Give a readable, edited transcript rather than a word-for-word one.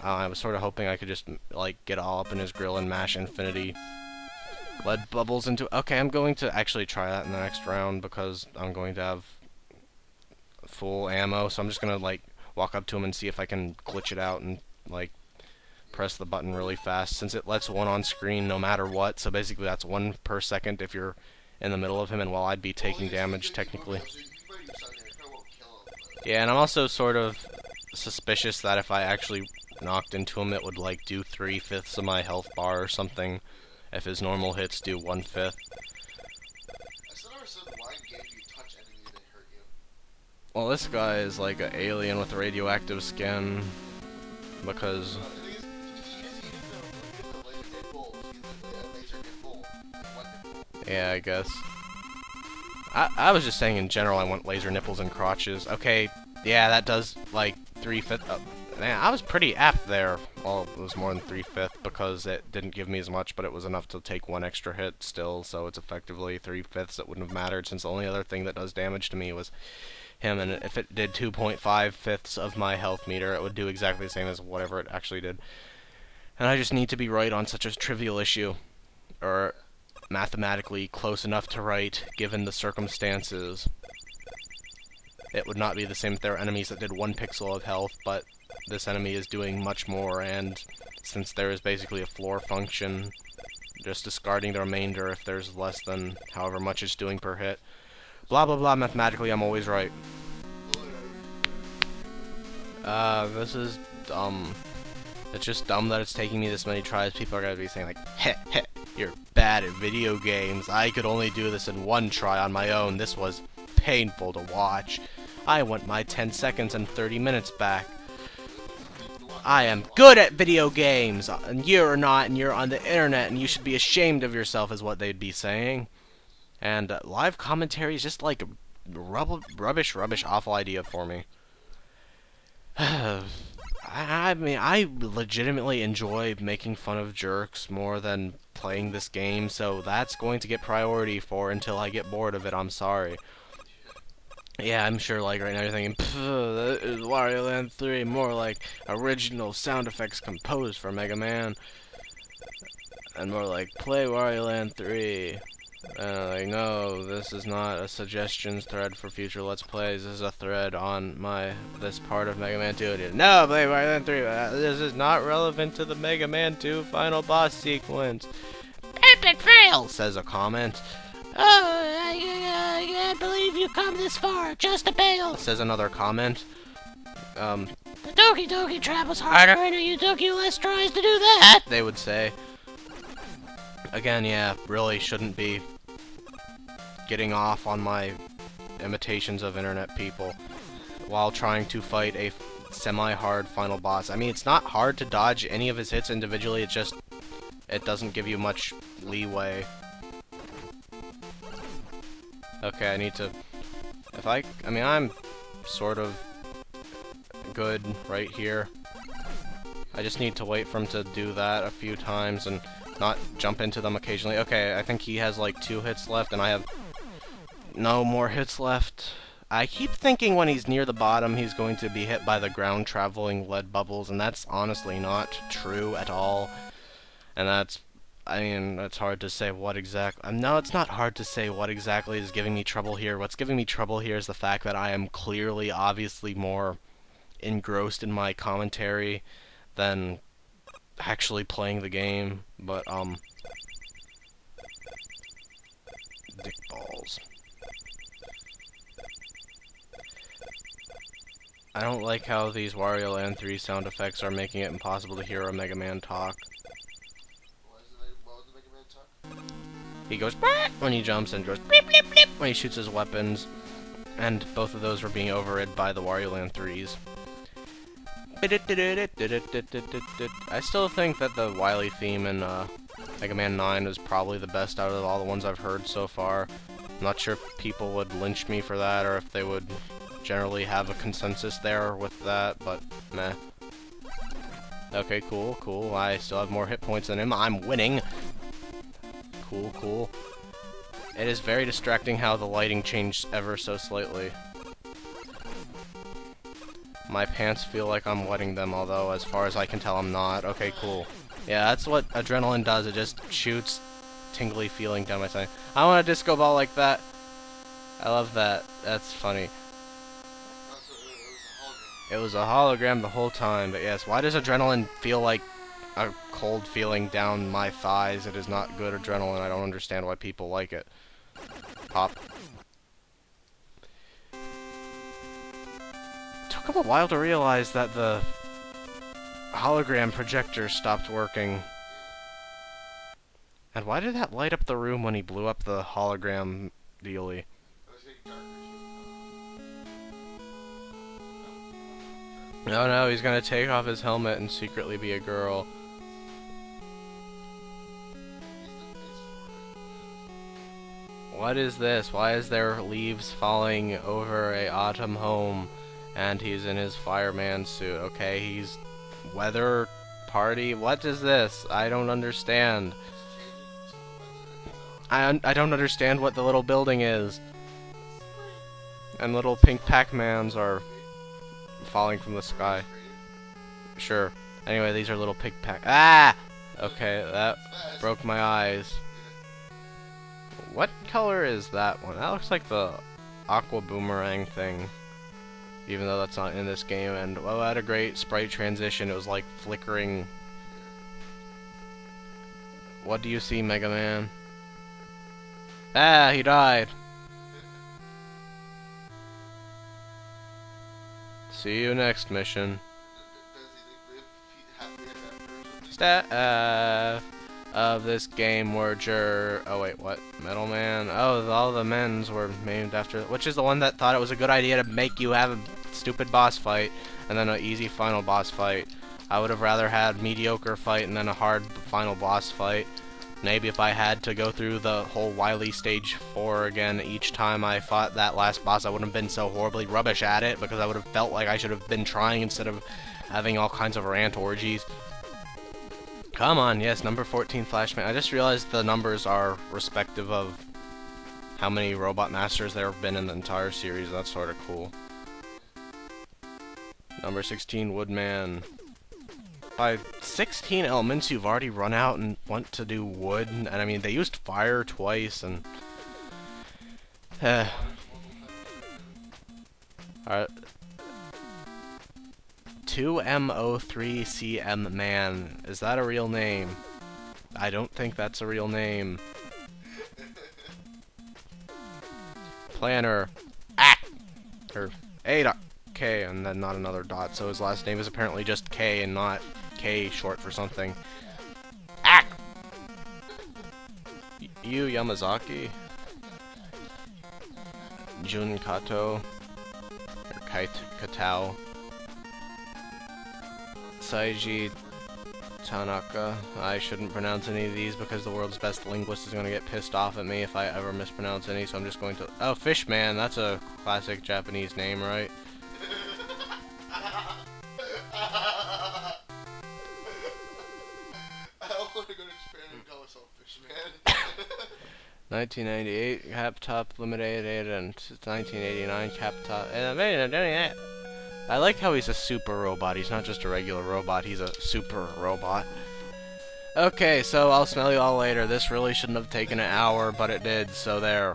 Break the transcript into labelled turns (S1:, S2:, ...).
S1: I was sort of hoping I could just, like, get all up in his grill and mash infinity lead bubbles into... Okay, I'm going to actually try that in the next round because I'm going to have full ammo, so I'm just gonna, like, walk up to him and see if I can glitch it out and, like, press the button really fast, since it lets one on screen no matter what, so basically that's 1 per second if you're in the middle of him, and while I'd be taking damage, technically. Yeah, and I'm also sort of suspicious that if I actually knocked into him, it would, like, do 3/5 of my health bar or something, if his normal hits do 1/5. Well, this guy is like an alien with radioactive skin, because... Yeah, I guess. I was just saying in general I want laser nipples and crotches. Okay, yeah, that does, like, 3/5... man, I was pretty apt there. Well, it was more than 3/5 because it didn't give me as much, but it was enough to take 1 extra hit still, so it's effectively 3/5. It wouldn't have mattered, since the only other thing that does damage to me was him, and if it did 2.5/5 of my health meter, it would do exactly the same as whatever it actually did. And I just need to be right on such a trivial issue, or mathematically close enough to right, given the circumstances. It would not be the same if there were enemies that did 1 pixel of health, but this enemy is doing much more, and since there is basically a floor function, just discarding the remainder if there's less than however much it's doing per hit. Blah blah blah, mathematically I'm always right. This is dumb. It's just dumb that it's taking me this many tries. People are gonna be saying like, heh heh, you're bad at video games. I could only do this in 1 try on my own. This was painful to watch. I want my 10 seconds and 30 minutes back. I am good at video games, and you're not, and you're on the internet, and you should be ashamed of yourself, is what they'd be saying. And live commentary is just like a rubbish, awful idea for me. I mean, I legitimately enjoy making fun of jerks more than playing this game, so that's going to get priority for until I get bored of it. I'm sorry. Yeah, I'm sure, like, right now you're thinking, that is Wario Land 3, more like original sound effects composed for Mega Man. And more like, play Wario Land 3. Like, no, this is not a suggestions thread for future Let's Plays. This is a thread on this part of Mega Man 2. No, play Wario Land 3. This is not relevant to the Mega Man 2 final boss sequence. Epic fail, says a comment. Oh, I can't believe you come this far, just to bail, says another comment. The Doki Doki trap was harder, and you took you less tries to do that, they would say. Again, yeah, really shouldn't be getting off on my imitations of internet people while trying to fight a semi-hard final boss. I mean, it's not hard to dodge any of his hits individually, it doesn't give you much leeway. Okay, I need to... I mean, I'm sort of good right here. I just need to wait for him to do that a few times and not jump into them occasionally. Okay, I think he has like 2 hits left, and I have no more hits left. I keep thinking when he's near the bottom, he's going to be hit by the ground-traveling lead bubbles, and that's honestly not true at all. And I mean, it's hard to say what exactly... no, it's not hard to say what exactly is giving me trouble here. What's giving me trouble here is the fact that I am clearly, obviously more engrossed in my commentary than actually playing the game. But, dick balls. I don't like how these Wario Land 3 sound effects are making it impossible to hear a Mega Man talk. He goes when he jumps and goes bleep bleep bleep when he shoots his weapons, and both of those were being overrid by the Wario Land 3s. I still think that the WILY theme in Mega Man 9 is probably the best out of all the ones I've heard so far. I'm not sure if people would lynch me for that, or if they would generally have a consensus there with that, but meh. Okay, cool. I still have more hit points than him. I'm winning. Cool. It is very distracting how the lighting changed ever so slightly. My pants feel like I'm wetting them, although as far as I can tell I'm not. Okay, cool. Yeah, that's what adrenaline does. It just shoots tingly feeling down my spine. I want a disco ball like that. I love that. That's funny. It was a hologram the whole time, but yes, why does adrenaline feel like a cold feeling down my thighs? It is not good adrenaline. I don't understand why people like it. Pop. Took him a while to realize that the hologram projector stopped working. And why did that light up the room when he blew up the hologram dealy? Oh no, he's gonna take off his helmet and secretly be a girl. What is this? Why is there leaves falling over a autumn home? And he's in his fireman suit. Okay, he's weather party. What is this? I don't understand. I don't understand what the little building is. And little pink Pac-Mans are falling from the sky. Sure. Anyway, these are little pink Pac. Ah! Okay, that broke my eyes. What color is that one? That looks like the aqua boomerang thing. Even though that's not in this game. And, well, that had a great sprite transition. It was like flickering. What do you see, Mega Man? Ah, he died. See you next mission. Staff of this game were oh wait, what? Metal Man? Oh, all the men's were named after, which is the one that thought it was a good idea to make you have a stupid boss fight and then an easy final boss fight. I would have rather had mediocre fight and then a hard final boss fight. Maybe if I had to go through the whole WILY stage 4 again each time I fought that last boss, I wouldn't have been so horribly rubbish at it, because I would have felt like I should have been trying instead of having all kinds of rant orgies. Come on, yes, number 14 Flashman. I just realized the numbers are respective of how many Robot Masters there have been in the entire series. That's sort of cool. Number 16 Woodman. By 16 elements, you've already run out and want to do wood. And I mean, they used fire twice, and... Alright. 2MO3CM Man. Is that a real name? I don't think that's a real name. Planner. Ah! Or A.K, and then not another dot, so his last name is apparently just K and not K short for something. Ah! Yu Yamazaki. Jun Kato. Or Katao. Saiji Tanaka. I shouldn't pronounce any of these because the world's best linguist is going to get pissed off at me if I ever mispronounce any, so I'm just going to... Oh, Fishman, that's a classic Japanese name, right?
S2: I want to go to Japan and call myself Fishman.
S1: 1998 Captop Limited and 1989 Captop. I like how he's a super robot. He's not just a regular robot, he's a super robot. Okay, so I'll smell you all later. This really shouldn't have taken an hour, but it did, so there.